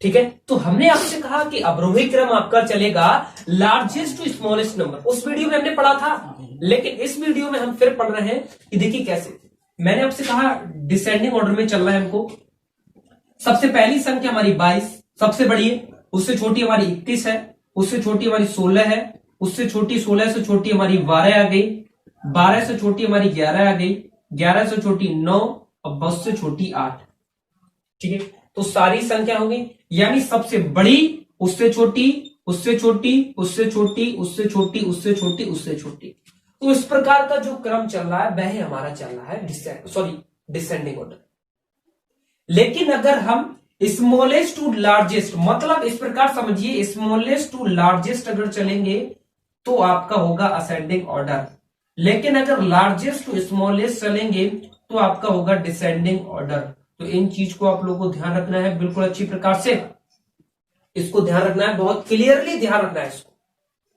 ठीक है, तो हमने आपसे कहा कि अवरोही क्रम आपका चलेगा लार्जेस्ट टू स्मॉलेस्ट नंबर, उस वीडियो में हमने पढ़ा था, लेकिन इस वीडियो में हम फिर पढ़ रहे हैं कि देखिए कैसे। मैंने आपसे कहा डिसेंडिंग ऑर्डर में चल रहा है हमको। सबसे पहली संख्या हमारी 22 सबसे बड़ी है, उससे छोटी हमारी 21 है, उससे छोटी हमारी 16 है, उससे छोटी 16 से छोटी हमारी 12 आ गई, 12 से छोटी हमारी 11 आ गई, 11 से छोटी 9 और 10 से छोटी 8। ठीक है, तो सारी संख्या होगी, यानी सबसे बड़ी, उससे छोटी, उससे छोटी, उससे छोटी, उससे छोटी, उससे छोटी, उससे छोटी। तो इस प्रकार का जो क्रम चल रहा है वह हमारा चल रहा है डिसेंडिंग ऑर्डर। लेकिन अगर हम स्मॉलेस्ट टू लार्जेस्ट, मतलब इस प्रकार समझिए, स्मॉलेस्ट टू लार्जेस्ट अगर चलेंगे तो आपका होगा असेंडिंग ऑर्डर, लेकिन अगर लार्जेस्ट टू स्मॉलेस्ट चलेंगे तो आपका होगा डिसेंडिंग ऑर्डर। तो इन चीज को आप लोगों को ध्यान रखना है बिल्कुल अच्छी प्रकार से, इसको ध्यान रखना है, बहुत क्लियरली ध्यान रखना है इसको।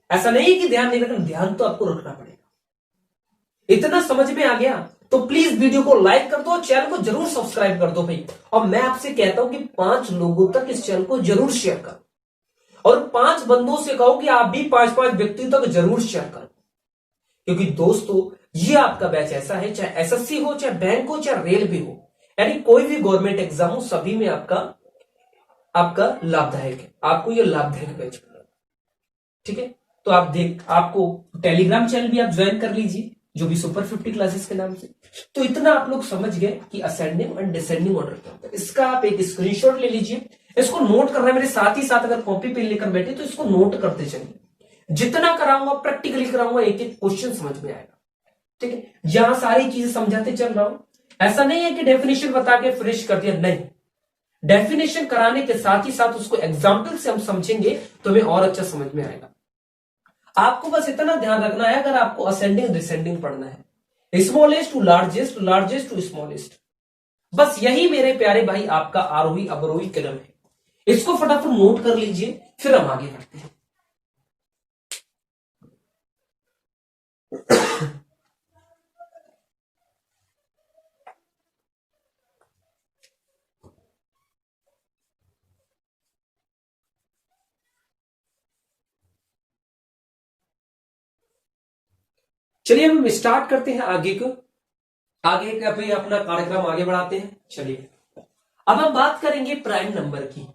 ऐसा नहीं है कि ध्यान नहीं रखना, ध्यान तो आपको रखना पड़ेगा। इतना समझ में आ गया तो प्लीज वीडियो को लाइक कर दो, चैनल को जरूर सब्सक्राइब कर दो भाई। और मैं आपसे कहता हूं कि 5 लोगों तक इस चैनल को जरूर शेयर करो, और 5 बंदों से कहो कि आप भी 5-5 व्यक्ति तक जरूर शेयर करो। क्योंकि दोस्तों ये आपका बैच ऐसा है, चाहे एसएससी हो, चाहे बैंक हो, चाहे रेलवे हो, यानी कोई भी गवर्नमेंट एग्जाम हो, सभी में आपका लाभदायक है, आपको ये लाभदायक बैच मिलेगा। ठीक है, तो आपको टेलीग्राम चैनल भी आप ज्वाइन कर लीजिए, जो भी सुपर 50 क्लासेस के नाम से। तो इतना आप लोग समझ गए कि असेंडिंग और डिसेंडिंग ऑर्डर क्या होता है। इसका आप एक स्क्रीनशॉट ले लीजिए, इसको नोट करना है मेरे साथ ही साथ, अगर कॉपी पे लेकर बैठे तो इसको नोट करते चलिए। जितना कराऊंगा प्रैक्टिकली कराऊंगा, एक एक क्वेश्चन समझ में आएगा। ठीक है, यहां सारी चीजें समझाते चल रहा हूं, ऐसा नहीं है कि डेफिनेशन बता के फिनिश कर दिया, नहीं। डेफिनेशन कराने के साथ ही साथ उसको एग्जाम्पल से हम समझेंगे तो हमें और अच्छा समझ में आएगा। आपको बस इतना ध्यान रखना है, अगर आपको असेंडिंग डिसेंडिंग पढ़ना है, smallest to largest, largest to smallest, बस यही मेरे प्यारे भाई आपका आरोही अवरोही क्रम है। इसको फटाफट नोट कर लीजिए, फिर हम आगे बढ़ते हैं। चलिए हम स्टार्ट करते हैं आगे का भी अपना कार्यक्रम आगे बढ़ाते हैं। चलिए अब हम बात करेंगे प्राइम नंबर की,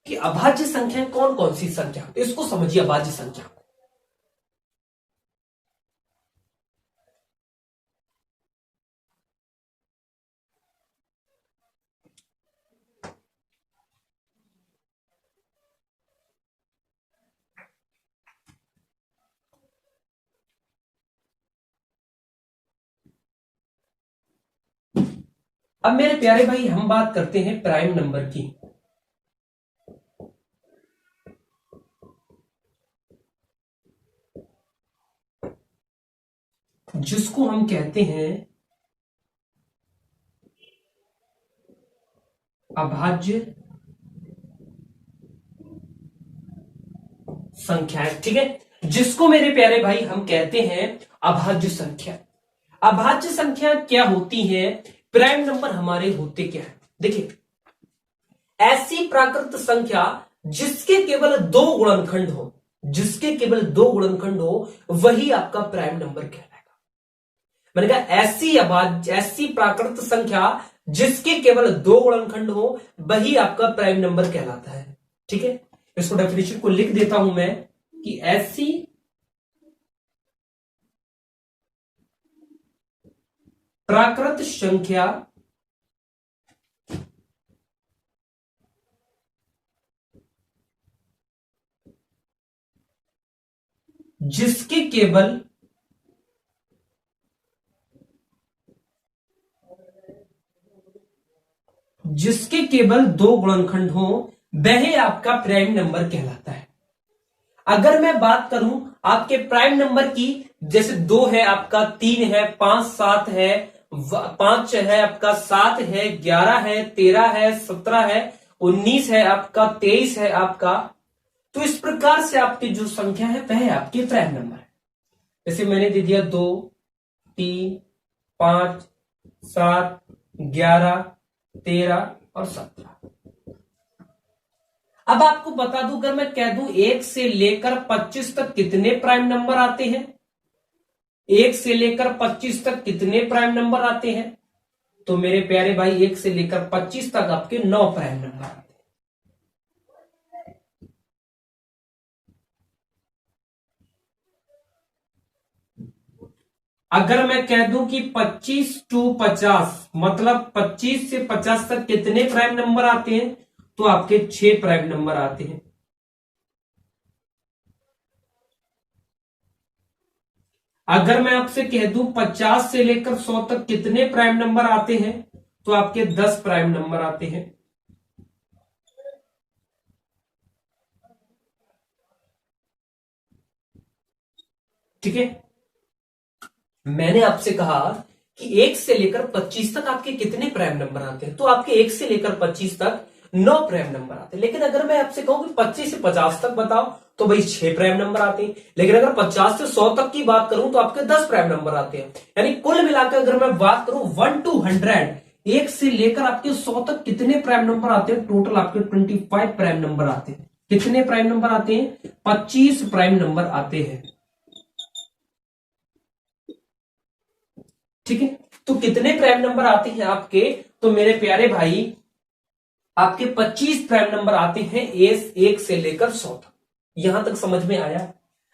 कि अभाज्य संख्या कौन कौन सी संख्या, तो इसको समझिए अभाज्य संख्या। अब मेरे प्यारे भाई हम बात करते हैं प्राइम नंबर की। जिसको हम कहते हैं अभाज्य संख्याएं। ठीक है, जिसको मेरे प्यारे भाई हम कहते हैं अभाज्य संख्या। अभाज्य संख्या क्या होती है, प्राइम नंबर हमारे होते क्या है। देखिए, ऐसी प्राकृत संख्या जिसके केवल 2 गुणनखंड हो, जिसके केवल 2 गुणनखंड हो, वही आपका प्राइम नंबर कहलाएगा। मैंने कहा ऐसी प्राकृत संख्या जिसके केवल 2 गुणनखंड हो, वही आपका प्राइम नंबर कहलाता है। ठीक है, इसको डेफिनेशन को लिख देता हूं मैं, कि ऐसी प्राकृत संख्या जिसके केवल दो गुणनखंड हो, वह आपका प्राइम नंबर कहलाता है। अगर मैं बात करूं आपके प्राइम नंबर की, जैसे 2 है आपका, 3 है, 5 7 है, 5 है आपका, 7 है, 11 है, 13 है, 17 है, 19 है आपका, 23 है आपका, तो इस प्रकार से आपकी जो संख्या है वह आपके प्राइम नंबर है। जैसे मैंने दे दिया 2 3 5 7 11 13 और 17, अब आपको बता दूं, अगर मैं कह दूं 1 से लेकर 25 तक कितने प्राइम नंबर आते हैं, 1 से लेकर 25 तक कितने प्राइम नंबर आते हैं, तो मेरे प्यारे भाई 1 से लेकर 25 तक आपके 9 प्राइम नंबर आते हैं। अगर मैं कह दूं कि 25 टू 50 मतलब 25 से 50 तक कितने प्राइम नंबर आते हैं, तो आपके 6 प्राइम नंबर आते हैं। अगर मैं आपसे कह दूं 50 से लेकर 100 तक कितने प्राइम नंबर आते हैं, तो आपके 10 प्राइम नंबर आते हैं। ठीक है, मैंने आपसे कहा कि 1 से लेकर 25 तक आपके कितने प्राइम नंबर आते हैं, तो आपके 1 से लेकर 25 तक 9 प्राइम नंबर आते हैं। लेकिन अगर मैं आपसे कहूं कि 25 से 50 तक बताओ, तो भाई 6 प्राइम नंबर आते हैं। लेकिन अगर 50 से 100 तक की बात करूं, तो आपके 10 प्राइम नंबर आते हैं। यानी कुल मिलाकर अगर मैं बात करूं 1 to 100, 1 से लेकर आपके 100 तक कितने प्राइम नंबर आते हैं, टोटल आपके 25 प्राइम नंबर आते हैं। कितने प्राइम नंबर आते हैं, 25 प्राइम नंबर आते हैं। ठीक है, तो कितने प्राइम नंबर आते हैं आपके, तो मेरे प्यारे भाई आपके 25 प्राइम नंबर आते हैं 1 से लेकर 100 तक। यहां तक समझ में आया,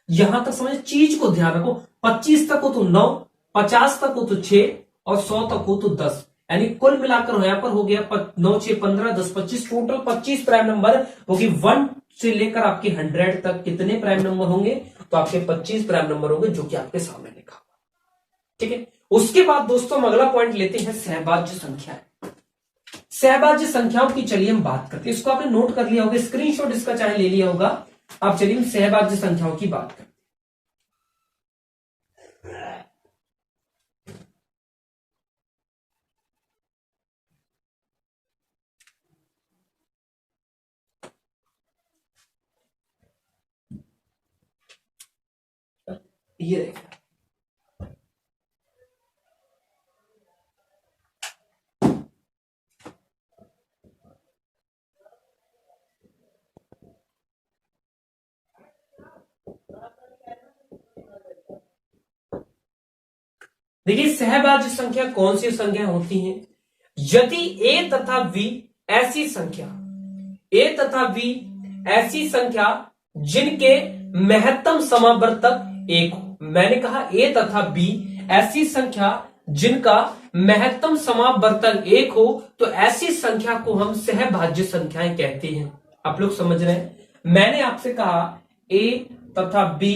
यहां तक समझ, चीज को ध्यान रखो, 25 तक हो तो 9, 50 तक हो तो 6 और 100 तक हो तो 10। यानी कुल मिलाकर यहां पर हो गया 9 6 15 10 25, टोटल 25 प्राइम नंबर होगी। 1 से लेकर आपके 100 तक कितने प्राइम नंबर होंगे, तो आपके 25 प्राइम नंबर होंगे, जो कि आपके सामने लिखा। ठीक है, उसके बाद दोस्तों हम अगला पॉइंट लेते हैं सहभाज्य संख्याएं। सहभाज्य संख्याओं की चलिए हम बात करते हैं। इसको आपने नोट कर लिया होगा, स्क्रीनशॉट इसका चाहे ले लिया होगा आप। चलिए हम सहभाज्य संख्याओं की बात करते हैं। ये रहेगा, देखिए सहभाज्य संख्या कौन सी संख्या होती है, यदि a तथा v ऐसी संख्या, a तथा v ऐसी संख्या जिनके महत्तम समावर्तक 1 हो। मैंने कहा a तथा b ऐसी संख्या जिनका महत्तम समावर्तक 1 हो, तो ऐसी संख्या को हम सहभाज्य संख्याएं कहते हैं। आप लोग समझ रहे हैं, मैंने आपसे कहा a तथा b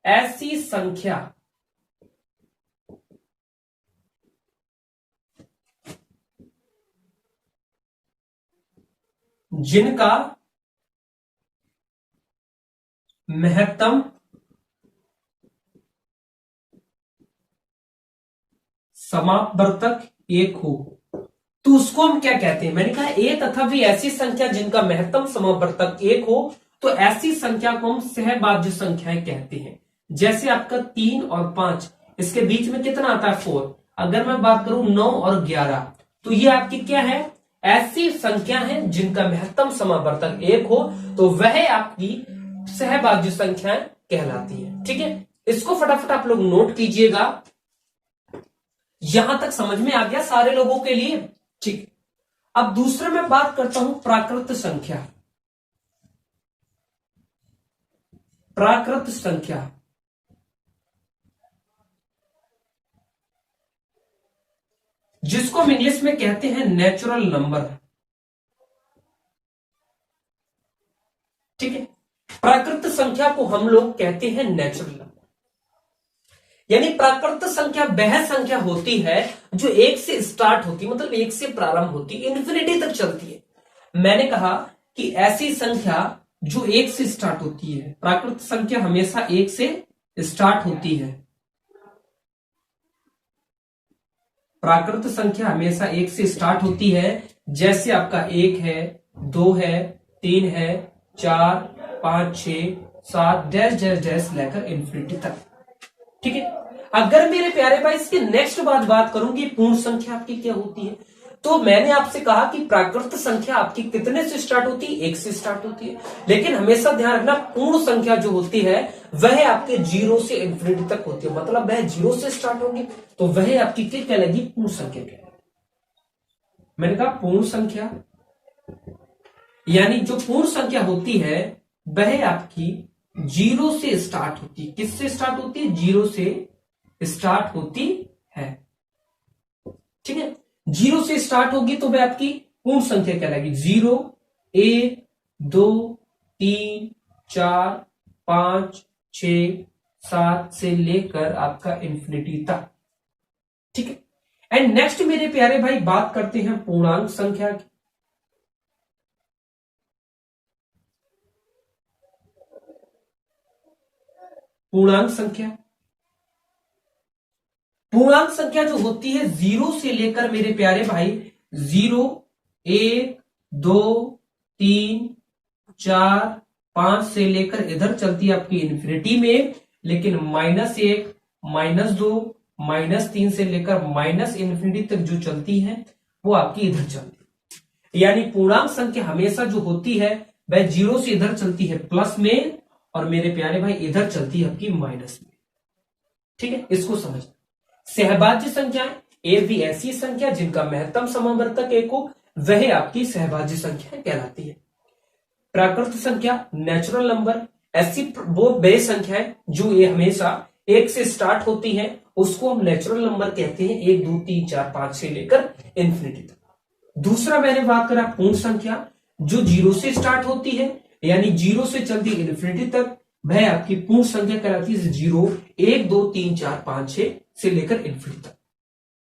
ऐसी संख्या जिनका महत्तम समावर्तक 1 हो, तो उसको हम क्या कहते हैं। मैंने कहा a तथा v ऐसी संख्या जिनका महत्तम समावर्तक 1 हो, तो ऐसी संख्या को हम सहभाज्य संख्याएं कहते हैं। जैसे आपका 3 और 5, इसके बीच में कितना आता है 4। अगर मैं बात करूं 9 और 11, तो ये आपकी क्या है, ऐसी संख्या है जिनका महत्तम समावर्तक 1 हो, तो वह आपकी सहभाज्य संख्याएं कहलाती है। ठीक है, इसको फटाफट आप लोग नोट कीजिएगा। यहां तक समझ में आ गया सारे लोगों के लिए। ठीक, अब दूसरे में बात करता हूं प्राकृत संख्या। प्राकृत संख्या जिसको हम इंग्लिश में कहते हैं नेचुरल नंबर। ठीक है, प्राकृत संख्या को हम लोग कहते हैं नेचुरल नंबर। यानी प्राकृत संख्या वह संख्या होती है जो 1 से स्टार्ट होती, मतलब 1 से प्रारंभ होती, इन्फिनिटी तक चलती है। मैंने कहा कि ऐसी संख्या जो 1 से स्टार्ट होती है, प्राकृत संख्या हमेशा 1 से स्टार्ट होती है। प्राकृत संख्या हमेशा 1 से स्टार्ट होती है। जैसे आपका 1 है, 2 है, 3 है, 4 5 6 7 डैश डैश डैश लेकर इन्फिनिटी तक। ठीक है, अगर मेरे प्यारे भाई इसके नेक्स्ट बात करूं कि पूर्ण संख्या आपकी क्या होती है, तो मैंने आपसे कहा कि प्राकृत संख्या आपकी कितने से स्टार्ट होती है, 1 से स्टार्ट होती है। लेकिन हमेशा ध्यान रखना, पूर्ण संख्या जो होती है वह आपके 0 से इन्फिनिटी तक होती है, मतलब वह 0 से स्टार्ट होगी तो वह आपकी क्या कहलाएगी, पूर्ण संख्या कहलाएगी। मैंने कहा पूर्ण संख्या, यानी जो पूर्ण संख्या होती है वह आपकी 0 से स्टार्ट होती है। किससे स्टार्ट होती है, 0 से स्टार्ट होती है। ठीक है, 0 से स्टार्ट होगी तो वह आपकी पूर्ण संख्या कहलाएगी। 0, 1, 2, 3, 4, 5, 6, 7 से लेकर आपका इन्फिनिटी तक। ठीक है, एंड नेक्स्ट मेरे प्यारे भाई बात करते हैं पूर्णांक संख्या की। पूर्णांक संख्या, पूर्णांक संख्या जो होती है 0 से लेकर मेरे प्यारे भाई 0, 1, 2, 3, 4, 5 से लेकर इधर चलती है आपकी इन्फिनिटी में, लेकिन -1, -2, -3 से लेकर माइनस इन्फिनिटी तक जो चलती है वो आपकी इधर चलती है। यानी पूर्णांक संख्या हमेशा जो होती है वह 0 से इधर चलती है प्लस में, और मेरे प्यारे भाई इधर चलती है आपकी माइनस में। ठीक है, इसको समझना। सहभाज्य संख्याएं, ये भी ऐसी संख्या जिनका महत्तम समावर्तक एक हो, वह आपकी सहभाज्य संख्या कहलाती है। प्राकृत संख्या, नेचुरल नंबर, ऐसी वो वे संख्याएं जो ये हमेशा 1 से स्टार्ट होती हैं, उसको हम नेचुरल नंबर कहते हैं, 1, 2, 3, 4, 5 से लेकर इन्फिनिटी तक। दूसरा मैंने बात करा पूर्ण संख्या, जो 0 से स्टार्ट होती है, यानी 0 से चलती इन्फिनिटी तक, वह आपकी पूर्ण संख्या कहलाती है। 0, 1, 2, 3, 4, 5, 6 से लेकर इन्फिनिटी तक।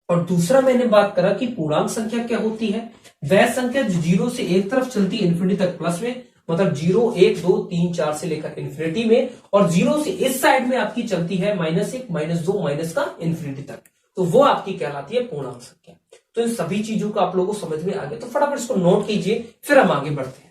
और दूसरा मैंने बात करा कि पूर्णांक संख्या क्या होती है, वह संख्या जो 0 से एक तरफ चलती है इन्फिनिटी तक प्लस में, मतलब 0, 1, 2, 3, 4 से लेकर इन्फिनिटी में, और 0 से इस साइड में आपकी चलती है -1, -2, माइनस का इन्फिनिटी तक, तो वो आपकी कहलाती है पूर्णांक संख्या। तो इन सभी चीजों को आप लोगों को समझ में आ गया, तो फटाफट इसको नोट कीजिए, फिर हम आगे बढ़ते हैं।